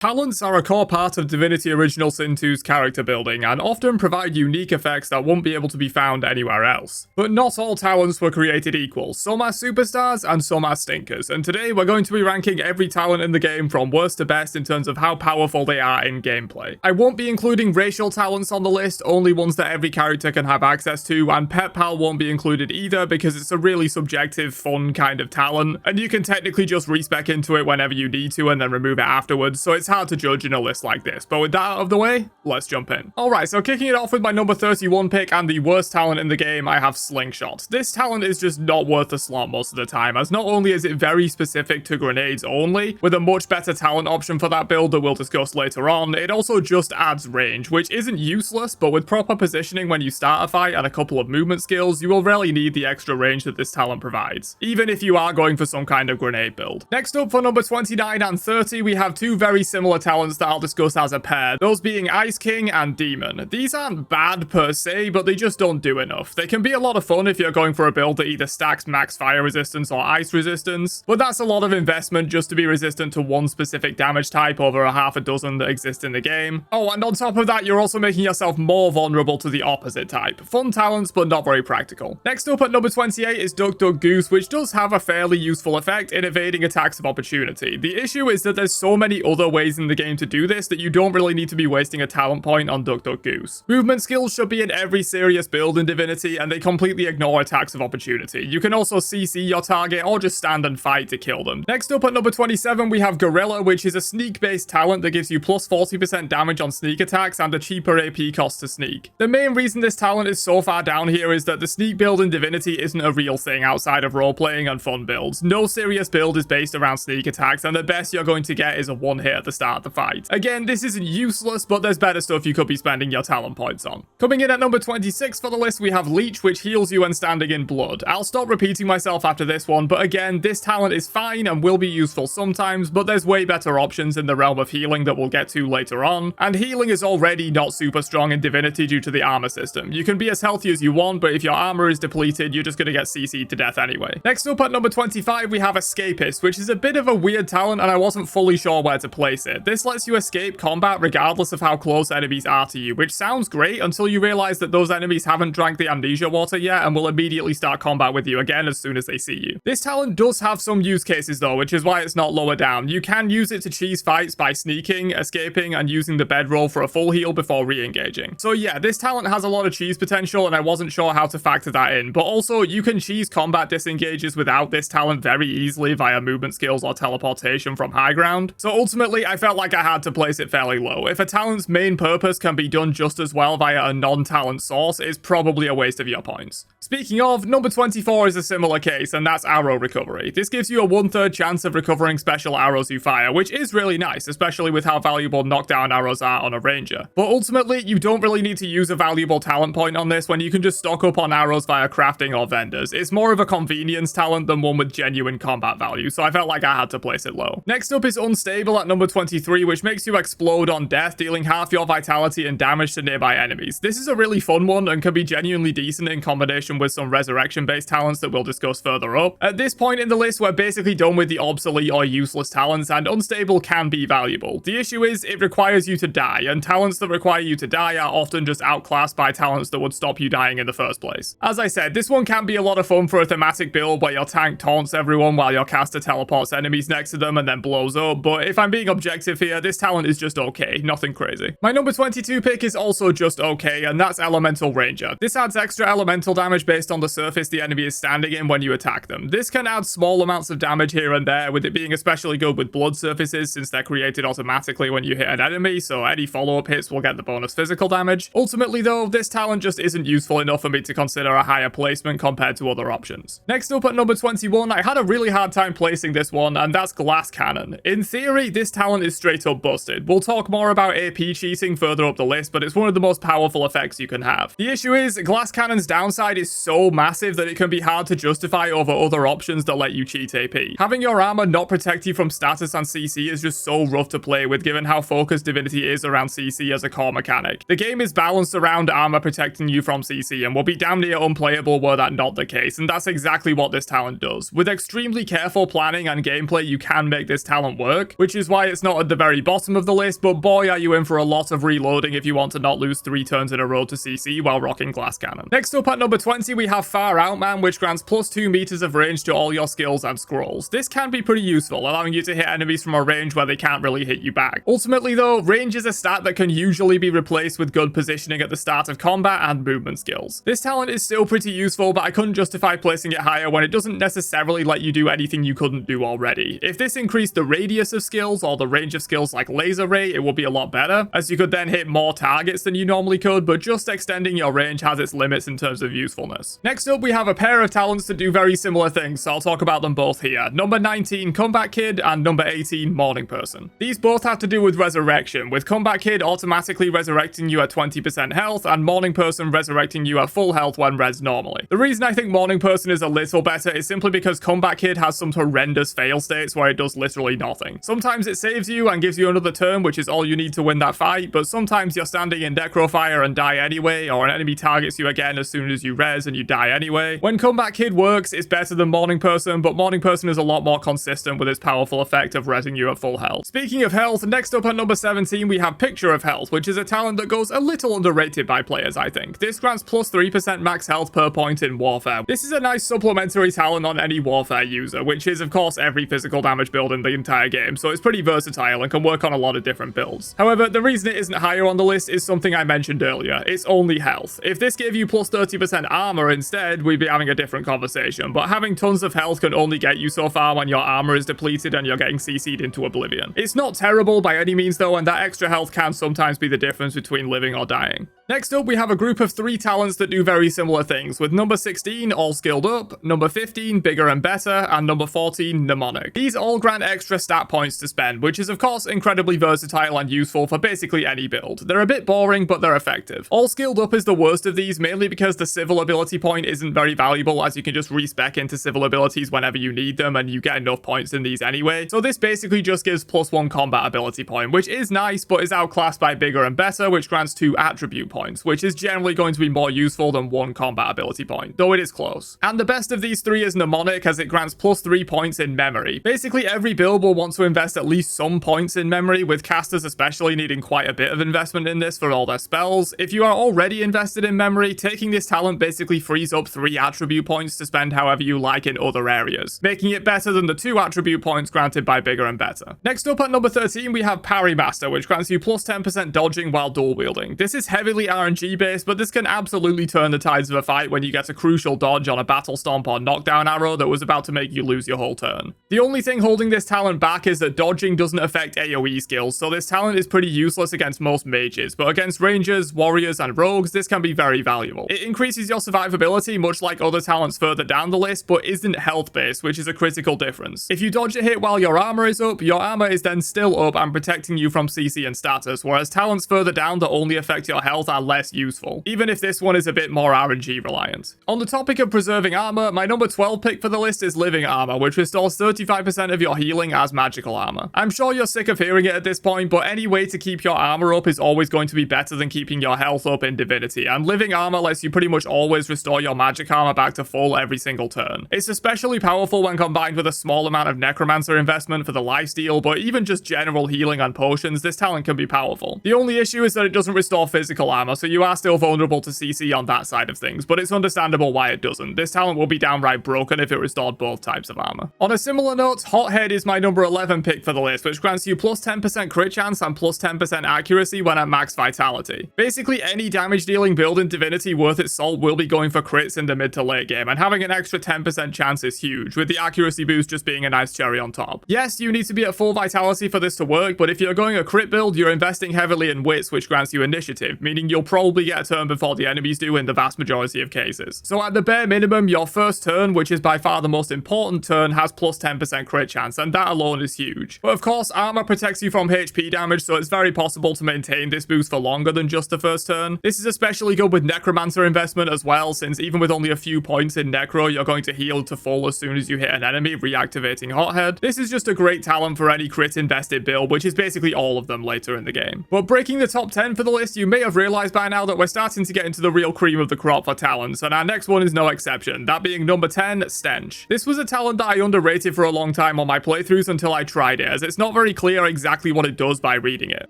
Talents are a core part of Divinity Original Sin 2's character building and often provide unique effects that won't be able to be found anywhere else. But not all talents were created equal, some are superstars and some are stinkers, and today we're going to be ranking every talent in the game from worst to best in terms of how powerful they are in gameplay. I won't be including racial talents on the list, only ones that every character can have access to, and Pet Pal won't be included either because it's a really subjective, fun kind of talent, and you can technically just respec into it whenever you need to and then remove it afterwards, so it's hard to judge in a list like this. But with that out of the way, let's jump in. Alright, so kicking it off with my number 31 pick and the worst talent in the game, I have Slingshot. This talent is just not worth the slot most of the time, as not only is it very specific to grenades only, with a much better talent option for that build that we'll discuss later on, it also just adds range, which isn't useless, but with proper positioning when you start a fight and a couple of movement skills, you will rarely need the extra range that this talent provides, even if you are going for some kind of grenade build. Next up for number 29 and 30, we have two very similar talents that I'll discuss as a pair, those being Ice King and Demon. These aren't bad per se, but they just don't do enough. They can be a lot of fun if you're going for a build that either stacks max fire resistance or ice resistance, but that's a lot of investment just to be resistant to one specific damage type over a half a dozen that exist in the game. Oh, and on top of that, you're also making yourself more vulnerable to the opposite type. Fun talents, but not very practical. Next up at number 28 is Duck Duck Goose, which does have a fairly useful effect in evading attacks of opportunity. The issue is that there's so many other ways in the game to do this that you don't really need to be wasting a talent point on Duck Duck Goose. Movement skills should be in every serious build in Divinity, and they completely ignore attacks of opportunity. You can also CC your target or just stand and fight to kill them. Next up at number 27 we have Gorilla, which is a sneak based talent that gives you plus 40% damage on sneak attacks and a cheaper AP cost to sneak. The main reason this talent is so far down here is that the sneak build in Divinity isn't a real thing outside of role-playing and fun builds. No serious build is based around sneak attacks, and the best you're going to get is a one hit at the start of the fight. Again, this isn't useless, but there's better stuff you could be spending your talent points on. Coming in at number 26 for the list, we have Leech, which heals you when standing in blood. I'll stop repeating myself after this one, but again, this talent is fine and will be useful sometimes, but there's way better options in the realm of healing that we'll get to later on, and healing is already not super strong in Divinity due to the armor system. You can be as healthy as you want, but if your armor is depleted, you're just gonna get CC'd to death anyway. Next up at number 25, we have Escapist, which is a bit of a weird talent, and I wasn't fully sure where to place it. This lets you escape combat regardless of how close enemies are to you, which sounds great until you realize that those enemies haven't drank the amnesia water yet and will immediately start combat with you again as soon as they see you. This talent does have some use cases though, which is why it's not lower down. You can use it to cheese fights by sneaking, escaping, and using the bedroll for a full heal before re-engaging. So yeah, this talent has a lot of cheese potential, and I wasn't sure how to factor that in, but also you can cheese combat disengages without this talent very easily via movement skills or teleportation from high ground. So ultimately, I felt like I had to place it fairly low. If a talent's main purpose can be done just as well via a non-talent source, it's probably a waste of your points. Speaking of, number 24 is a similar case, and that's arrow recovery. This gives you a 1/3 chance of recovering special arrows you fire, which is really nice, especially with how valuable knockdown arrows are on a ranger. But ultimately, you don't really need to use a valuable talent point on this when you can just stock up on arrows via crafting or vendors. It's more of a convenience talent than one with genuine combat value, so I felt like I had to place it low. Next up is Unstable at number 23, which makes you explode on death, dealing half your vitality and damage to nearby enemies. This is a really fun one and can be genuinely decent in combination with some resurrection-based talents that we'll discuss further up. At this point in the list, we're basically done with the obsolete or useless talents, and Unstable can be valuable. The issue is, it requires you to die, and talents that require you to die are often just outclassed by talents that would stop you dying in the first place. As I said, this one can be a lot of fun for a thematic build where your tank taunts everyone while your caster teleports enemies next to them and then blows up, but if I'm being objective here, this talent is just okay, nothing crazy. My number 22 pick is also just okay, and that's Elemental Ranger. This adds extra elemental damage based on the surface the enemy is standing in when you attack them. This can add small amounts of damage here and there, with it being especially good with blood surfaces since they're created automatically when you hit an enemy, so any follow-up hits will get the bonus physical damage. Ultimately though, this talent just isn't useful enough for me to consider a higher placement compared to other options. Next up at number 21, I had a really hard time placing this one, and that's Glass Cannon. In theory, this talent is straight up busted. We'll talk more about AP cheating further up the list, but it's one of the most powerful effects you can have. The issue is, Glass Cannon's downside is so massive that it can be hard to justify over other options that let you cheat AP. Having your armor not protect you from status and CC is just so rough to play with, given how focused Divinity is around CC as a core mechanic. The game is balanced around armor protecting you from CC and will be damn near unplayable were that not the case, and that's exactly what this talent does. With extremely careful planning and gameplay, you can make this talent work, which is why it's not not at the very bottom of the list, but boy are you in for a lot of reloading if you want to not lose 3 turns in a row to CC while rocking glass cannon. Next up at number 20 we have Far Outman, which grants plus 2 meters of range to all your skills and scrolls. This can be pretty useful, allowing you to hit enemies from a range where they can't really hit you back. Ultimately though, range is a stat that can usually be replaced with good positioning at the start of combat and movement skills. This talent is still pretty useful, but I couldn't justify placing it higher when it doesn't necessarily let you do anything you couldn't do already. If this increased the radius of skills or the range of skills like laser ray, it would be a lot better, as you could then hit more targets than you normally could, but just extending your range has its limits in terms of usefulness. Next up we have a pair of talents that do very similar things, so I'll talk about them both here. Number 19 Combat Kid and number 18 Morning Person. These both have to do with resurrection, with Combat Kid automatically resurrecting you at 20% health and Morning Person resurrecting you at full health when res normally. The reason I think Morning Person is a little better is simply because Combat Kid has some horrendous fail states where it does literally nothing. Sometimes it saves you and gives you another turn, which is all you need to win that fight, but sometimes you're standing in Necrofire and die anyway, or an enemy targets you again as soon as you res and you die anyway. When Combat Kid works, it's better than Morning Person, but Morning Person is a lot more consistent with its powerful effect of resing you at full health. Speaking of health, next up at number 17 we have Picture of Health, which is a talent that goes a little underrated by players, I think. This grants plus 3% max health per point in Warfare. This is a nice supplementary talent on any Warfare user, which is of course every physical damage build in the entire game, so it's pretty versatile and can work on a lot of different builds. However, the reason it isn't higher on the list is something I mentioned earlier. It's only health. If this gave you plus 30% armor instead, we'd be having a different conversation, but having tons of health can only get you so far when your armor is depleted and you're getting CC'd into oblivion. It's not terrible by any means though, and that extra health can sometimes be the difference between living or dying. Next up, we have a group of 3 talents that do very similar things, with number 16, All Skilled Up, number 15, Bigger and Better, and number 14, Mnemonic. These all grant extra stat points to spend, which is of course incredibly versatile and useful for basically any build. They're a bit boring, but they're effective. All Skilled Up is the worst of these, mainly because the civil ability point isn't very valuable, as you can just respec into civil abilities whenever you need them, and you get enough points in these anyway. So this basically just gives plus 1 combat ability point, which is nice, but is outclassed by Bigger and Better, which grants 2 attribute points, which is generally going to be more useful than 1 combat ability point, though it is close. And the best of these 3 is Mnemonic, as it grants plus 3 points in memory. Basically every build will want to invest at least some points in memory, with casters especially needing quite a bit of investment in this for all their spells. If you are already invested in memory, taking this talent basically frees up 3 attribute points to spend however you like in other areas, making it better than the 2 attribute points granted by Bigger and Better. Next up at number 13 we have Parry Master, which grants you plus 10% dodging while dual wielding. This is heavily RNG based, but this can absolutely turn the tides of a fight when you get a crucial dodge on a battle stomp or knockdown arrow that was about to make you lose your whole turn. The only thing holding this talent back is that dodging doesn't affect AoE skills, so this talent is pretty useless against most mages, but against rangers, warriors, and rogues, this can be very valuable. It increases your survivability much like other talents further down the list, but isn't health based, which is a critical difference. If you dodge a hit while your armor is up, your armor is then still up and protecting you from CC and status, whereas talents further down that only affect your health are less useful, even if this one is a bit more RNG reliant. On the topic of preserving armor, my number 12 pick for the list is Living Armor, which restores 35% of your healing as magical armor. I'm sure you're sick of hearing it at this point, but any way to keep your armor up is always going to be better than keeping your health up in Divinity, and Living Armor lets you pretty much always restore your magic armor back to full every single turn. It's especially powerful when combined with a small amount of Necromancer investment for the lifesteal, but even just general healing and potions, this talent can be powerful. The only issue is that it doesn't restore physical armor, so you are still vulnerable to CC on that side of things, but it's understandable why it doesn't. This talent will be downright broken if it restored both types of armor. On a similar note, Hothead is my number 11 pick for the list, which grants you plus 10% crit chance and plus 10% accuracy when at max vitality. Basically any damage dealing build in Divinity worth its salt will be going for crits in the mid to late game, and having an extra 10% chance is huge, with the accuracy boost just being a nice cherry on top. Yes, you need to be at full vitality for this to work, but if you're going a crit build, you're investing heavily in wits, which grants you initiative, meaning you'll probably get a turn before the enemies do in the vast majority of cases. So at the bare minimum, your first turn, which is by far the most important turn, has plus 10% crit chance, and that alone is huge. But of course, armor protects you from HP damage, so it's very possible to maintain this boost for longer than just the first turn. This is especially good with Necromancer investment as well, since even with only a few points in Necro, you're going to heal to full as soon as you hit an enemy, reactivating Hothead. This is just a great talent for any crit invested build, which is basically all of them later in the game. But breaking the top 10 for the list, you may have realized by now that we're starting to get into the real cream of the crop for talents, and our next one is no exception, that being number 10, Stench. This was a talent that I underrated for a long time on my playthroughs until I tried it, as it's not very very clear exactly what it does by reading it.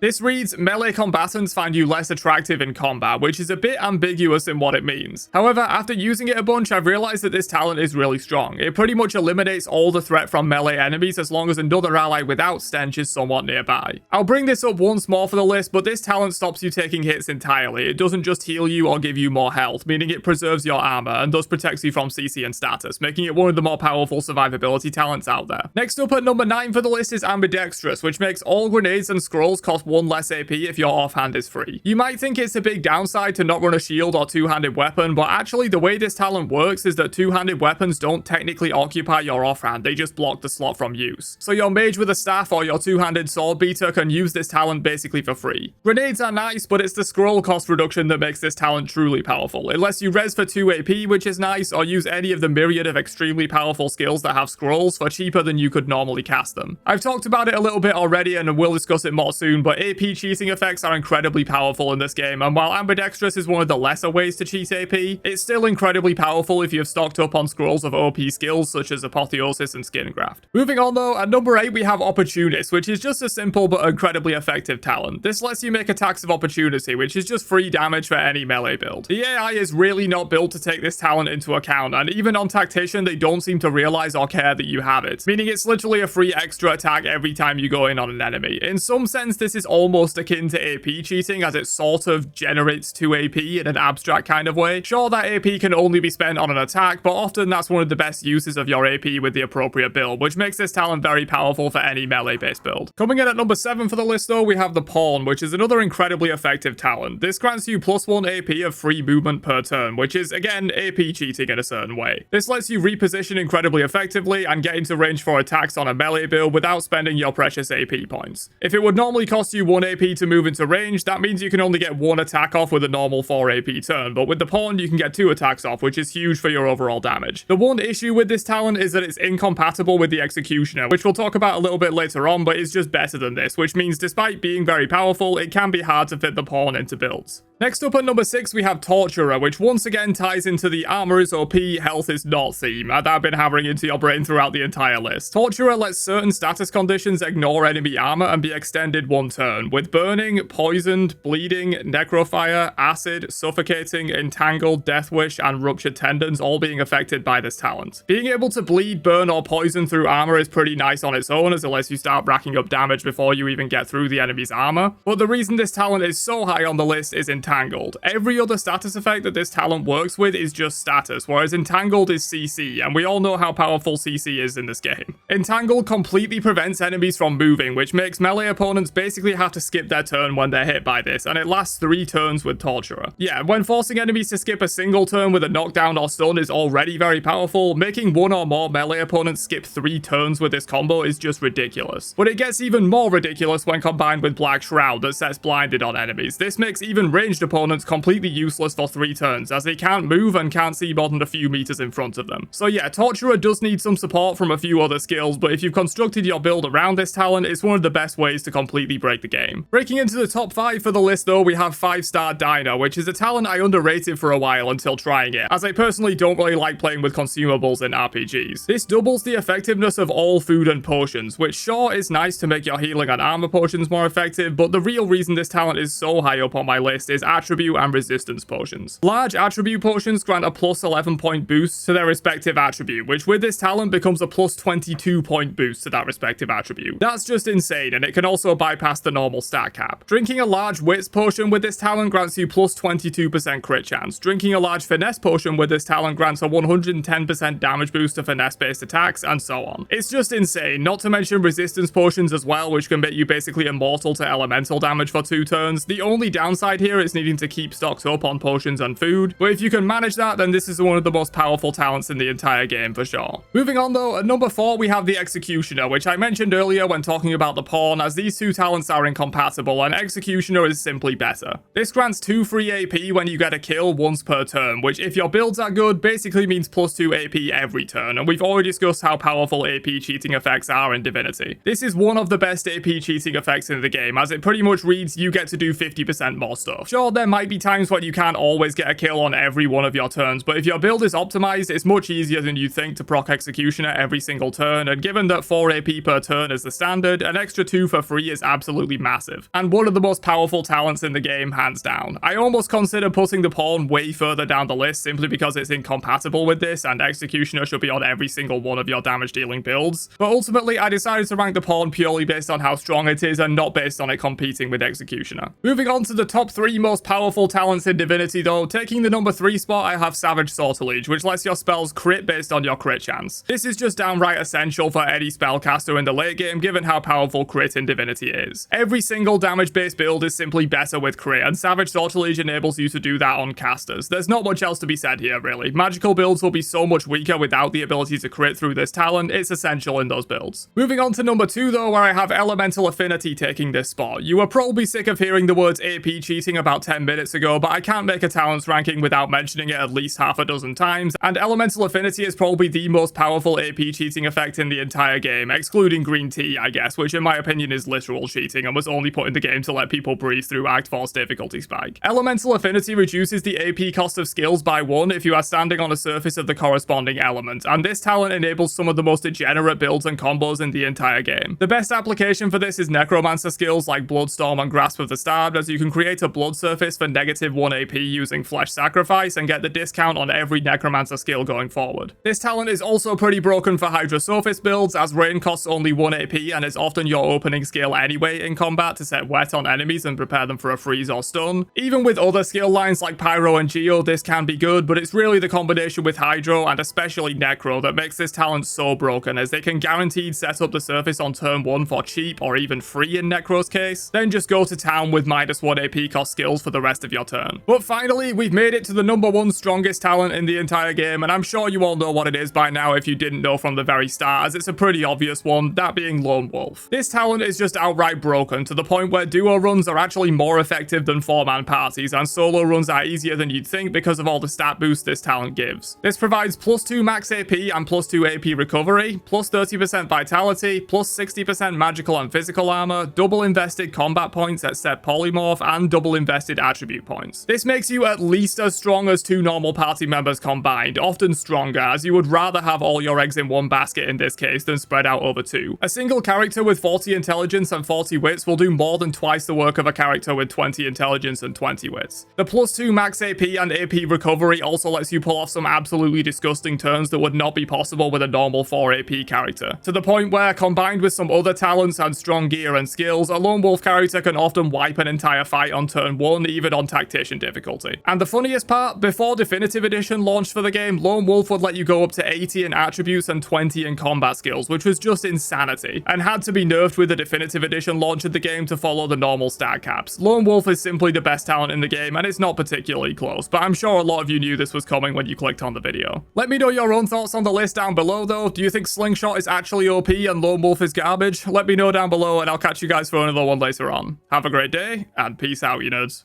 This reads, melee combatants find you less attractive in combat, which is a bit ambiguous in what it means. However, after using it a bunch, I've realized that this talent is really strong. It pretty much eliminates all the threat from melee enemies as long as another ally without stench is somewhat nearby. I'll bring this up once more for the list, but this talent stops you taking hits entirely. It doesn't just heal you or give you more health, meaning it preserves your armor and thus protects you from CC and status, making it one of the more powerful survivability talents out there. Next up at number 9 for the list is ambidextrous, which makes all grenades and scrolls cost 1 less AP if your offhand is free. You might think it's a big downside to not run a shield or two-handed weapon, but actually the way this talent works is that two-handed weapons don't technically occupy your offhand, they just block the slot from use. So your mage with a staff or your two-handed sword beater can use this talent basically for free. Grenades are nice, but it's the scroll cost reduction that makes this talent truly powerful. It lets you res for 2 AP, which is nice, or use any of the myriad of extremely powerful skills that have scrolls for cheaper than you could normally cast them. I've talked about it a little bit already and we'll discuss it more soon, but AP cheating effects are incredibly powerful in this game, and while ambidextrous is one of the lesser ways to cheat AP, it's still incredibly powerful if you have stocked up on scrolls of OP skills such as apotheosis and skin graft. Moving on though, at number 8 we have opportunist, which is just a simple but incredibly effective talent. This lets you make attacks of opportunity, which is just free damage for any melee build. The AI is really not built to take this talent into account, and even on tactician they don't seem to realize or care that you have it, meaning it's literally a free extra attack every time you go in on an enemy. In some sense this is almost akin to AP cheating, as it sort of generates 2 AP in an abstract kind of way. Sure, that AP can only be spent on an attack, but often that's one of the best uses of your AP with the appropriate build, which makes this talent very powerful for any melee based build. Coming in at number 7 for the list though, we have the Pawn, which is another incredibly effective talent. This grants you +1 AP of free movement per turn, which is again AP cheating in a certain way. This lets you reposition incredibly effectively and get into range for attacks on a melee build without spending your precious AP points. If it would normally cost you 1 AP to move into range, that means you can only get 1 attack off with a normal 4 AP turn, but with the Pawn you can get 2 attacks off, which is huge for your overall damage. The one issue with this talent is that it's incompatible with the Executioner, which we'll talk about a little bit later on, but it's just better than this, which means despite being very powerful, it can be hard to fit the Pawn into builds. Next up at number 6 we have Torturer, which once again ties into the armor is OP, health is not theme that I've been hammering into your brain throughout the entire list. Torturer lets certain status conditions ignore enemy armor and be extended 1 turn, with burning, poisoned, bleeding, necrofire, acid, suffocating, entangled, death wish, and ruptured tendons all being affected by this talent. Being able to bleed, burn, or poison through armor is pretty nice on its own, as it lets you start racking up damage before you even get through the enemy's armor, but the reason this talent is so high on the list is Entangled. Every other status effect that this talent works with is just status, whereas Entangled is CC, and we all know how powerful CC is in this game. Entangled completely prevents enemies from moving, which makes melee opponents basically have to skip their turn when they're hit by this, and it lasts 3 turns with Torturer. Yeah, when forcing enemies to skip a single turn with a knockdown or stun is already very powerful, making 1 or more melee opponents skip 3 turns with this combo is just ridiculous. But it gets even more ridiculous when combined with Black Shroud that sets blinded on enemies. This makes even ranged opponents completely useless for 3 turns, as they can't move and can't see more than a few meters in front of them. So yeah, Torturer does need some support from a few other skills, but if you've constructed your build around this talent, it's one of the best ways to completely break the game. Breaking into the top 5 for the list though, we have 5-star Diner, which is a talent I underrated for a while until trying it, as I personally don't really like playing with consumables in RPGs. This doubles the effectiveness of all food and potions, which sure is nice to make your healing and armor potions more effective, but the real reason this talent is so high up on my list is attribute and resistance potions. Large attribute potions grant a +11 point boost to their respective attribute, which with this talent becomes a +22 point boost to that respective attribute. That's just insane, and it can also bypass the normal stat cap. Drinking a large wits potion with this talent grants you +22% crit chance. Drinking a large finesse potion with this talent grants a 110% damage boost to finesse based attacks, and so on. It's just insane, not to mention resistance potions as well, which can make you basically immortal to elemental damage for 2 turns. The only downside here is needing to keep stocked up on potions and food, but if you can manage that, then this is one of the most powerful talents in the entire game for sure. Moving on though, at number 4 we have the Executioner, which I mentioned earlier when talking about the Pawn, as these 2 talents are incompatible and Executioner is simply better. This grants 2 free AP when you get a kill once per turn, which if your builds are good basically means +2 AP every turn, and we've already discussed how powerful AP cheating effects are in Divinity. This is one of the best AP cheating effects in the game, as it pretty much reads you get to do 50% more stuff. Sure, there might be times when you can't always get a kill on every one of your turns, but if your build is optimized, it's much easier than you think to proc Executioner every single turn, and given that 4 AP per turn is the standard, an extra 2 for free is absolutely massive, and one of the most powerful talents in the game, hands down. I almost consider putting the pawn way further down the list simply because it's incompatible with this, and Executioner should be on every single one of your damage dealing builds, but ultimately I decided to rank the pawn purely based on how strong it is and not based on it competing with Executioner. Moving on to the top 3 most powerful talents in Divinity though, taking the number 3 spot I have Savage Sortilege, which lets your spells crit based on your crit chance. This is just downright essential for any spellcaster in the late game given how powerful crit in Divinity is. Every single damage based build is simply better with crit, and Savage Sortilege enables you to do that on casters. There's not much else to be said here really. Magical builds will be so much weaker without the ability to crit through this talent, it's essential in those builds. Moving on to number 2 though, where I have Elemental Affinity taking this spot. You were probably sick of hearing the words AP cheating about 10 minutes ago, but I can't make a talents ranking without mentioning it at least half a dozen times, and Elemental Affinity is probably the most powerful AP cheating effect in the entire game, excluding Green Tea, I guess, which in my opinion is literal cheating and was only put in the game to let people breathe through Act 4's difficulty spike. Elemental Affinity reduces the AP cost of skills by 1 if you are standing on a surface of the corresponding element, and this talent enables some of the most degenerate builds and combos in the entire game. The best application for this is Necromancer skills like Bloodstorm and Grasp of the Starved, as you can create a blood surface for -1 AP using Flesh Sacrifice and get the discount on every Necromancer skill going forward. This talent is also pretty broken for Hydrosophist builds, as Rain costs only 1 AP and is often your opening skill anyway in combat to set wet on enemies and prepare them for a freeze or stun. Even with other skill lines like Pyro and Geo, this can be good, but it's really the combination with Hydro and especially Necro that makes this talent so broken, as they can guaranteed set up the surface on turn 1 for cheap or even free in Necro's case, then just go to town with -1 AP cost skills for the rest of your turn. But finally, we've made it to the number 1 strongest talent in the entire game, and I'm sure you all know what it is by now if you didn't know from the very start, as it's a pretty obvious one, that being Lone Wolf. This talent is just outright broken, to the point where duo runs are actually more effective than 4-man parties, and solo runs are easier than you'd think because of all the stat boosts this talent gives. This provides +2 max AP and +2 AP recovery, +30% vitality, +60% magical and physical armor, double invested combat points at set polymorph, and double invested attribute points. This makes you at least as strong as 2 normal party members combined, often stronger, as you would rather have all your eggs in one basket in this case than spread out over 2. A single character with 40 intelligence and 40 wits will do more than twice the work of a character with 20 intelligence and 20 wits. The +2 max AP and AP recovery also lets you pull off some absolutely disgusting turns that would not be possible with a normal 4 AP character, to the point where, combined with some other talents and strong gear and skills, a Lone Wolf character can often wipe an entire fight on turn 1, even on Tactician difficulty. And the funniest part, before Definitive Edition launched for the game, Lone Wolf would let you go up to 80 in attributes and 20 in combat skills, which was just insanity, and had to be nerfed with the Definitive Edition launch of the game to follow the normal stat caps. Lone Wolf is simply the best talent in the game, and it's not particularly close, but I'm sure a lot of you knew this was coming when you clicked on the video. Let me know your own thoughts on the list down below though. Do you think Slingshot is actually OP and Lone Wolf is garbage? Let me know down below, and I'll catch you guys for another one later on. Have a great day, and peace out, you nerds.